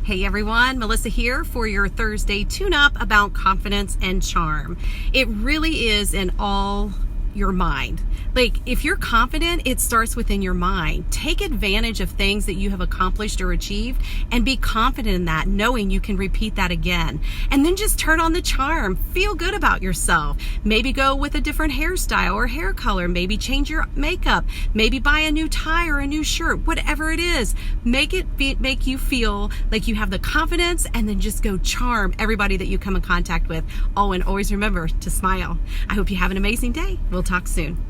Hey everyone, Melissa here for your Thursday tune-up about confidence and charm. It really is in all your mind. Like, if you're confident, it starts within your mind. Take advantage of things that you have accomplished or achieved and be confident in that, knowing you can repeat that again. And then just turn on the charm. Feel good about yourself. Maybe go with a different hairstyle or hair color. Maybe change your makeup. Maybe buy a new tie or a new shirt. Whatever it is, make you feel like you have the confidence, and then just go charm everybody that you come in contact with. Oh, and always remember to smile. I hope you have an amazing day. We'll talk soon.